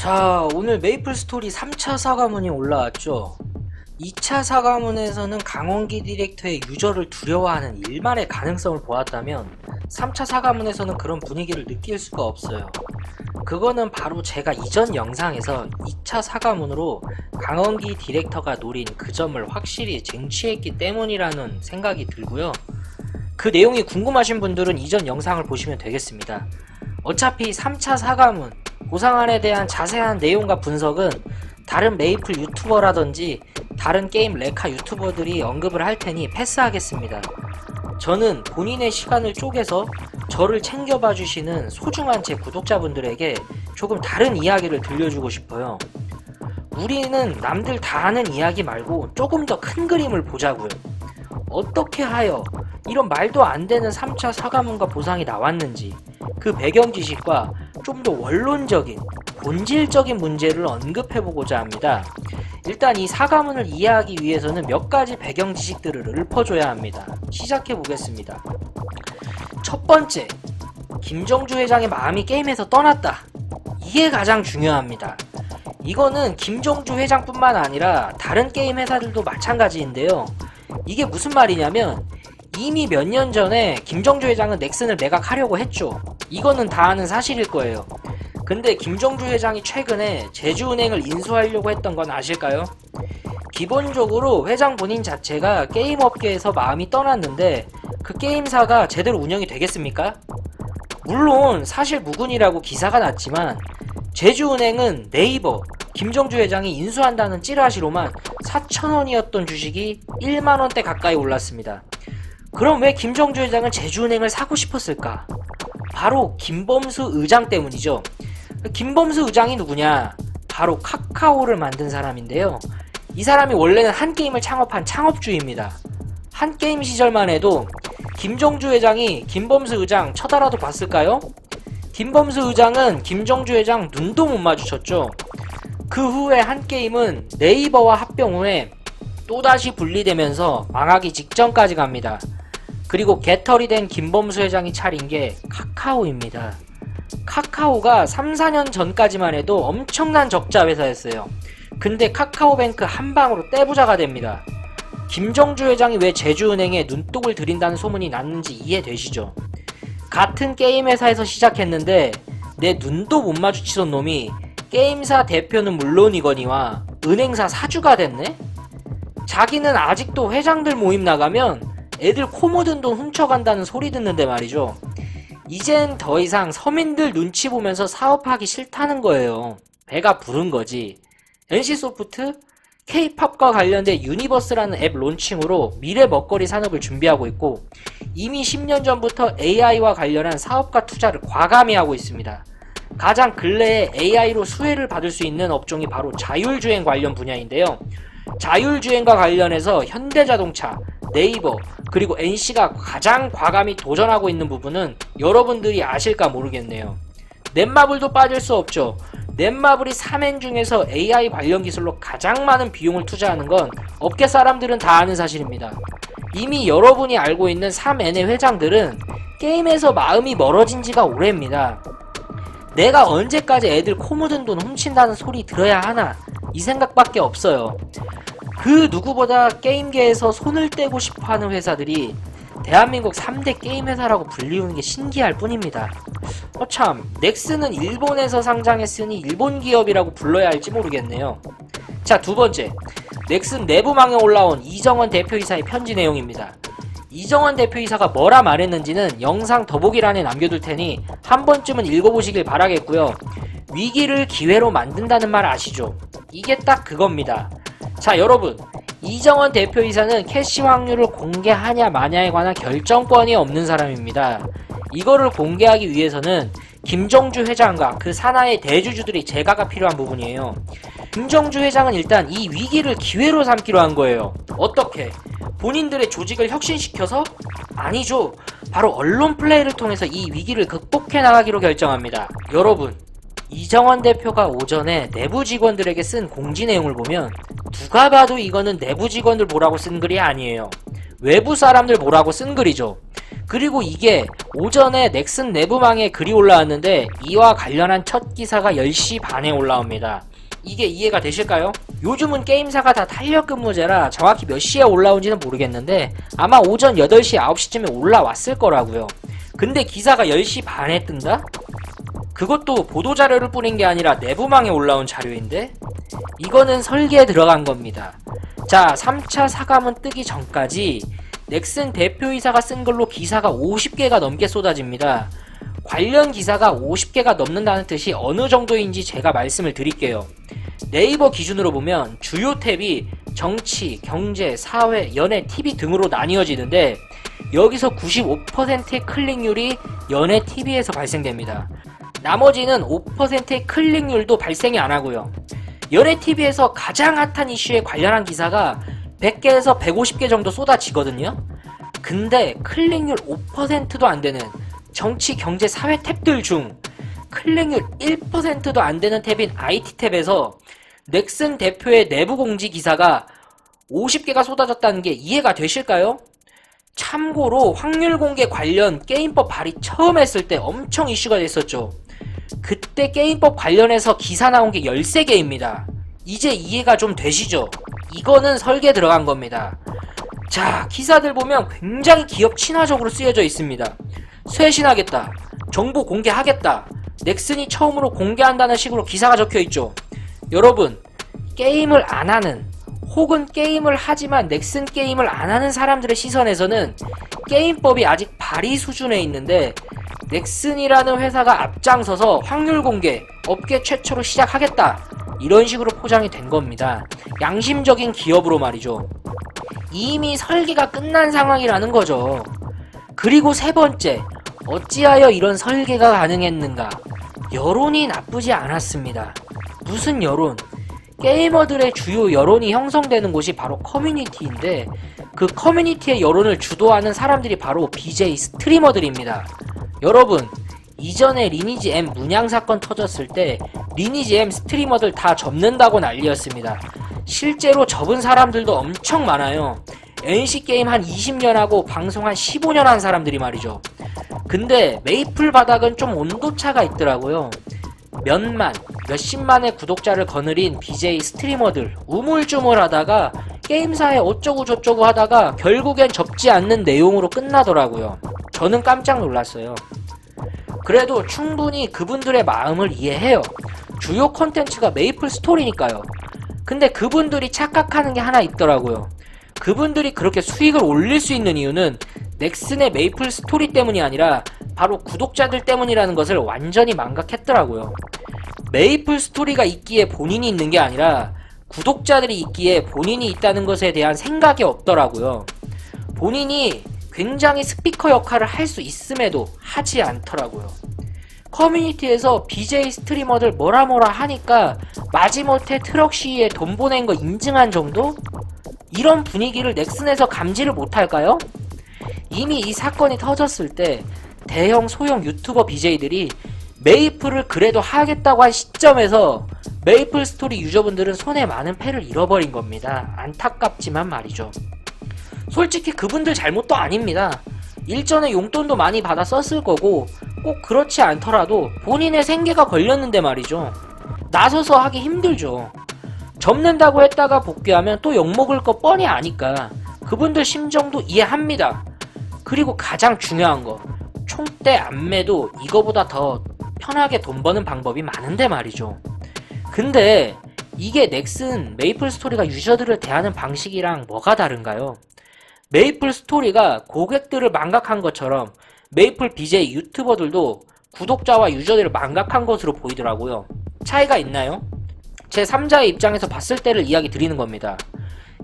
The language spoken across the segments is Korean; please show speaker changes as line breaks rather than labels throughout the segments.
자, 오늘 메이플스토리 3차 사과문이 올라왔죠. 2차 사과문에서는 강원기 디렉터의 유저를 두려워하는 일만의 가능성을 보았다면 3차 사과문에서는 그런 분위기를 느낄 수가 없어요. 그거는 바로 제가 이전 영상에서 2차 사과문으로 강원기 디렉터가 노린 그 점을 확실히 쟁취했기 때문이라는 생각이 들고요. 그 내용이 궁금하신 분들은 이전 영상을 보시면 되겠습니다. 어차피 3차 사과문 보상안에 대한 자세한 내용과 분석은 다른 메이플 유튜버라든지 다른 게임 레카 유튜버들이 언급을 할 테니 패스하겠습니다. 저는 본인의 시간을 쪼개서 저를 챙겨봐 주시는 소중한 제 구독자분들에게 조금 다른 이야기를 들려주고 싶어요. 우리는 남들 다 아는 이야기 말고 조금 더 큰 그림을 보자고요. 어떻게 하여 이런 말도 안 되는 3차 사과문과 보상이 나왔는지 그 배경 지식과 좀 더 원론적인 본질적인 문제를 언급해보고자 합니다. 일단 이 사과문을 이해하기 위해서는 몇 가지 배경 지식들을 읊어줘야 합니다. 시작해보겠습니다. 첫 번째, 김정주 회장의 마음이 게임에서 떠났다. 이게 가장 중요합니다. 이거는 김정주 회장뿐만 아니라 다른 게임 회사들도 마찬가지인데요. 이게 무슨 말이냐면 이미 몇 년 전에 김정주 회장은 넥슨을 매각하려고 했죠. 이거는 다 아는 사실일 거예요. 근데 김정주 회장이 최근에 제주은행을 인수하려고 했던 건 아실까요? 기본적으로 회장 본인 자체가 게임업계에서 마음이 떠났는데 그 게임사가 제대로 운영이 되겠습니까? 물론 사실 무근이라고 기사가 났지만 제주은행은 네이버 김정주 회장이 인수한다는 찌라시로만 4,000원이었던 주식이 1만원대 가까이 올랐습니다. 그럼 왜 김정주 회장은 제주은행을 사고 싶었을까? 바로 김범수 의장 때문이죠. 김범수 의장이 누구냐? 바로 카카오를 만든 사람인데요. 이 사람이 원래는 한게임을 창업한 창업주입니다. 한게임 시절만 해도 김정주 회장이 김범수 의장 쳐다라도 봤을까요? 김범수 의장은 김정주 회장 눈도 못 마주쳤죠. 그 후에 한게임은 네이버와 합병 후에 또다시 분리되면서 망하기 직전까지 갑니다. 그리고 개털이 된 김범수 회장이 차린 게 카카오입니다. 카카오가 3, 4년 전까지만 해도 엄청난 적자 회사였어요. 근데 카카오뱅크 한 방으로 떼부자가 됩니다. 김정주 회장이 왜 제주은행에 눈독을 들인다는 소문이 났는지 이해되시죠? 같은 게임 회사에서 시작했는데 내 눈도 못 마주치던 놈이 게임사 대표는 물론이거니와 은행사 사주가 됐네? 자기는 아직도 회장들 모임 나가면 애들 코 묻은 돈 훔쳐간다는 소리 듣는데 말이죠. 이젠 더 이상 서민들 눈치 보면서 사업하기 싫다는 거예요. 배가 부른 거지. NC소프트, K-팝과 관련된 유니버스라는 앱 론칭으로 미래 먹거리 산업을 준비하고 있고 이미 10년 전부터 AI와 관련한 사업과 투자를 과감히 하고 있습니다. 가장 근래에 AI로 수혜를 받을 수 있는 업종이 바로 자율주행 관련 분야인데요. 자율주행과 관련해서 현대자동차, 네이버, 그리고 NC가 가장 과감히 도전하고 있는 부분은 여러분들이 아실까 모르겠네요. 넷마블도 빠질 수 없죠. 넷마블이 3엔 중에서 AI 관련 기술로 가장 많은 비용을 투자하는 건 업계 사람들은 다 아는 사실입니다. 이미 여러분이 알고 있는 3N의 회장들은 게임에서 마음이 멀어진 지가 오래입니다. 내가 언제까지 애들 코 묻은 돈 훔친다는 소리 들어야 하나 이 생각밖에 없어요. 그 누구보다 게임계에서 손을 떼고 싶어하는 회사들이 대한민국 3대 게임 회사라고 불리우는 게 신기할 뿐입니다. 참, 넥슨은 일본에서 상장했으니 일본 기업이라고 불러야 할지 모르겠네요. 자, 두 번째, 넥슨 내부망에 올라온 이정원 대표이사의 편지 내용입니다. 이정원 대표이사가 뭐라 말했는지는 영상 더보기란에 남겨둘 테니 한 번쯤은 읽어보시길 바라겠고요. 위기를 기회로 만든다는 말 아시죠? 이게 딱 그겁니다. 자, 여러분, 이정원 대표이사는 캐시 확률을 공개하냐 마냐에 관한 결정권이 없는 사람입니다. 이거를 공개하기 위해서는 김정주 회장과 그 산하의 대주주들이 제가가 필요한 부분이에요. 김정주 회장은 일단 이 위기를 기회로 삼기로 한 거예요. 어떻게? 본인들의 조직을 혁신시켜서? 아니죠. 바로 언론 플레이를 통해서 이 위기를 극복해 나가기로 결정합니다. 여러분, 이정원 대표가 오전에 내부 직원들에게 쓴 공지 내용을 보면 누가 봐도 이거는 내부 직원들 보라고 쓴 글이 아니에요. 외부 사람들 보라고 쓴 글이죠. 그리고 이게 오전에 넥슨 내부망에 글이 올라왔는데 이와 관련한 첫 기사가 10시 반에 올라옵니다. 이게 이해가 되실까요? 요즘은 게임사가 다 탄력 근무제라 정확히 몇 시에 올라온지는 모르겠는데 아마 오전 8시, 9시쯤에 올라왔을 거라고요. 근데 기사가 10시 반에 뜬다? 그것도 보도자료를 뿌린 게 아니라 내부망에 올라온 자료인데 이거는 설계에 들어간 겁니다. 자, 3차 사과문 뜨기 전까지 넥슨 대표이사가 쓴 글로 기사가 50개가 넘게 쏟아집니다. 관련 기사가 50개가 넘는다는 뜻이 어느 정도인지 제가 말씀을 드릴게요. 네이버 기준으로 보면 주요 탭이 정치, 경제, 사회, 연애, TV 등으로 나뉘어지는데 여기서 95%의 클릭률이 연애 TV에서 발생됩니다. 나머지는 5%의 클릭률도 발생이 안하고요. 연애 TV에서 가장 핫한 이슈에 관련한 기사가 100개에서 150개 정도 쏟아지거든요. 근데 클릭률 5%도 안되는 정치, 경제, 사회 탭들 중 클릭률 1%도 안되는 탭인 IT 탭에서 넥슨 대표의 내부 공지 기사가 50개가 쏟아졌다는 게 이해가 되실까요? 참고로 확률 공개 관련 게임법 발의 처음 했을 때 엄청 이슈가 됐었죠. 그때 게임법 관련해서 기사 나온 게 13개입니다. 이제 이해가 좀 되시죠? 이거는 설계 들어간 겁니다. 자, 기사들 보면 굉장히 기업 친화적으로 쓰여져 있습니다. 쇄신하겠다, 정보 공개하겠다, 넥슨이 처음으로 공개한다는 식으로 기사가 적혀있죠. 여러분, 게임을 안하는 혹은 게임을 하지만 넥슨 게임을 안하는 사람들의 시선에서는 게임법이 아직 발의 수준에 있는데 넥슨이라는 회사가 앞장서서 확률 공개, 업계 최초로 시작하겠다, 이런 식으로 포장이 된 겁니다. 양심적인 기업으로 말이죠. 이미 설계가 끝난 상황이라는 거죠. 그리고 세 번째, 어찌하여 이런 설계가 가능했는가? 여론이 나쁘지 않았습니다. 무슨 여론? 게이머들의 주요 여론이 형성되는 곳이 바로 커뮤니티인데 그 커뮤니티의 여론을 주도하는 사람들이 바로 BJ 스트리머들입니다. 여러분, 이전에 리니지 M 문양 사건 터졌을 때 리니지 M 스트리머들 다 접는다고 난리였습니다. 실제로 접은 사람들도 엄청 많아요. NC게임 한 20년 하고 방송 한 15년 한 사람들이 말이죠. 근데 메이플 바닥은 좀 온도차가 있더라고요. 몇십만의 구독자를 거느린 BJ 스트리머들 우물쭈물 하다가 게임사에 어쩌고 저쩌고 하다가 결국엔 접지 않는 내용으로 끝나더라고요. 저는 깜짝 놀랐어요. 그래도 충분히 그분들의 마음을 이해해요. 주요 콘텐츠가 메이플 스토리니까요. 근데 그분들이 착각하는 게 하나 있더라고요. 그분들이 그렇게 수익을 올릴 수 있는 이유는 넥슨의 메이플 스토리 때문이 아니라 바로 구독자들 때문이라는 것을 완전히 망각했더라고요. 메이플 스토리가 있기에 본인이 있는 게 아니라 구독자들이 있기에 본인이 있다는 것에 대한 생각이 없더라고요. 본인이 굉장히 스피커 역할을 할 수 있음에도 하지 않더라고요. 커뮤니티에서 BJ 스트리머들 뭐라 하니까 마지못해 트럭 시위에 돈 보낸 거 인증한 정도? 이런 분위기를 넥슨에서 감지를 못할까요? 이미 이 사건이 터졌을 때 대형 소형 유튜버 BJ들이 메이플을 그래도 하겠다고 한 시점에서 메이플 스토리 유저분들은 손에 많은 패를 잃어버린 겁니다. 안타깝지만 말이죠. 솔직히 그분들 잘못도 아닙니다. 일전에 용돈도 많이 받아 썼을 거고 꼭 그렇지 않더라도 본인의 생계가 걸렸는데 말이죠. 나서서 하기 힘들죠. 접는다고 했다가 복귀하면 또 욕먹을 거 뻔히 아니까 그분들 심정도 이해합니다. 그리고 가장 중요한 거, 총대 안 매도 이거보다 더 편하게 돈 버는 방법이 많은데 말이죠. 근데 이게 넥슨 메이플 스토리가 유저들을 대하는 방식이랑 뭐가 다른가요? 메이플 스토리가 고객들을 망각한 것처럼 메이플 BJ 유튜버들도 구독자와 유저들을 망각한 것으로 보이더라고요. 차이가 있나요? 제 3자의 입장에서 봤을 때를 이야기 드리는 겁니다.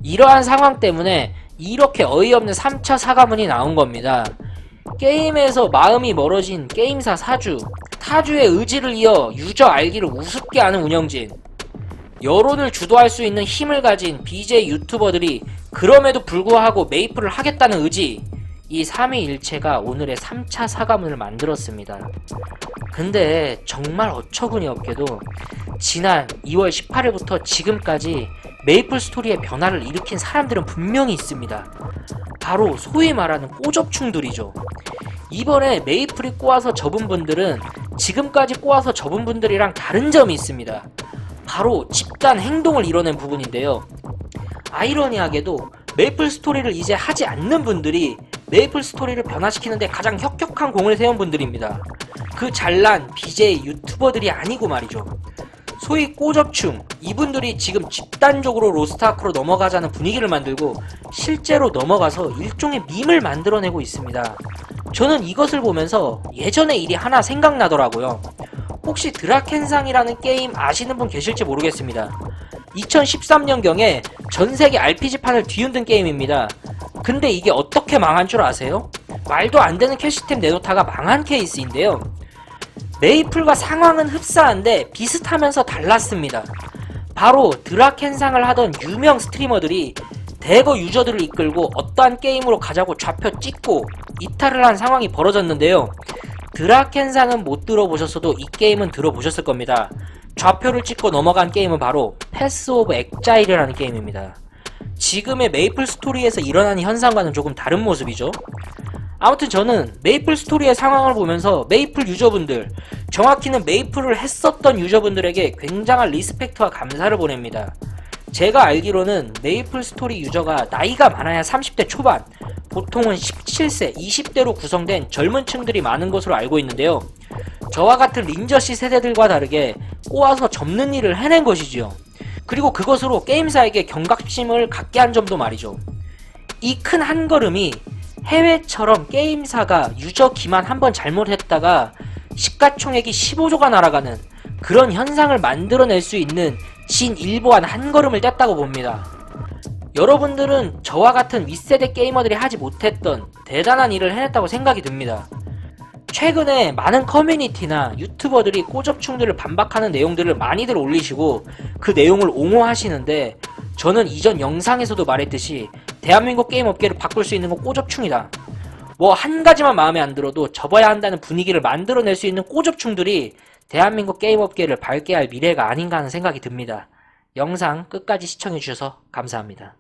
이러한 상황 때문에 이렇게 어이없는 3차 사과문이 나온 겁니다. 게임에서 마음이 멀어진 게임사 사주, 타주의 의지를 이어 유저 알기를 우습게 하는 운영진, 여론을 주도할 수 있는 힘을 가진 BJ 유튜버들이 그럼에도 불구하고 메이플을 하겠다는 의지, 이 삼위일체가 오늘의 3차 사과문을 만들었습니다. 근데 정말 어처구니 없게도 지난 2월 18일부터 지금까지 메이플 스토리의 변화를 일으킨 사람들은 분명히 있습니다. 바로 소위 말하는 꼬접충들이죠. 이번에 메이플이 꼬아서 접은 분들은 지금까지 꼬아서 접은 분들이랑 다른 점이 있습니다. 바로 집단 행동을 이뤄낸 부분인데요. 아이러니하게도 메이플 스토리를 이제 하지 않는 분들이 메이플 스토리를 변화시키는데 가장 혁혁한 공을 세운 분들입니다. 그 잘난 BJ 유튜버들이 아니고 말이죠. 소위 꼬접충, 이분들이 지금 집단적으로 로스트아크로 넘어가자는 분위기를 만들고 실제로 넘어가서 일종의 밈을 만들어내고 있습니다. 저는 이것을 보면서 예전의 일이 하나 생각나더라고요. 혹시 드라켄상이라는 게임 아시는 분 계실지 모르겠습니다. 2013년경에 전세계 RPG판을 뒤흔든 게임입니다. 근데 이게 어떻게 망한 줄 아세요? 말도 안 되는 캐시템 내놓다가 망한 케이스인데요. 메이플과 상황은 흡사한데 비슷하면서 달랐습니다. 바로 드라켄상을 하던 유명 스트리머들이 대거 유저들을 이끌고 어떠한 게임으로 가자고 좌표 찍고 이탈을 한 상황이 벌어졌는데요. 드라켄상은 못 들어보셨어도 이 게임은 들어보셨을 겁니다. 좌표를 찍고 넘어간 게임은 바로 패스 오브 엑자일이라는 게임입니다. 지금의 메이플 스토리에서 일어나는 현상과는 조금 다른 모습이죠. 아무튼 저는 메이플 스토리의 상황을 보면서 메이플 유저분들, 정확히는 메이플을 했었던 유저분들에게 굉장한 리스펙트와 감사를 보냅니다. 제가 알기로는 메이플 스토리 유저가 나이가 많아야 30대 초반, 보통은 17세, 20대로 구성된 젊은 층들이 많은 것으로 알고 있는데요. 저와 같은 린저씨 세대들과 다르게 꼬아서 접는 일을 해낸 것이지요. 그리고 그것으로 게임사에게 경각심을 갖게 한 점도 말이죠. 이 큰 한 걸음이 해외처럼 게임사가 유저 기만 한번 잘못했다가 시가총액이 15조가 날아가는 그런 현상을 만들어낼 수 있는 진일보한 한 걸음을 뗐다고 봅니다. 여러분들은 저와 같은 윗세대 게이머들이 하지 못했던 대단한 일을 해냈다고 생각이 듭니다. 최근에 많은 커뮤니티나 유튜버들이 꼬접충들을 반박하는 내용들을 많이들 올리시고 그 내용을 옹호하시는데 저는 이전 영상에서도 말했듯이 대한민국 게임 업계를 바꿀 수 있는 건 꼬접충이다. 뭐 한 가지만 마음에 안 들어도 접어야 한다는 분위기를 만들어낼 수 있는 꼬접충들이 대한민국 게임 업계를 밝게 할 미래가 아닌가 하는 생각이 듭니다. 영상 끝까지 시청해주셔서 감사합니다.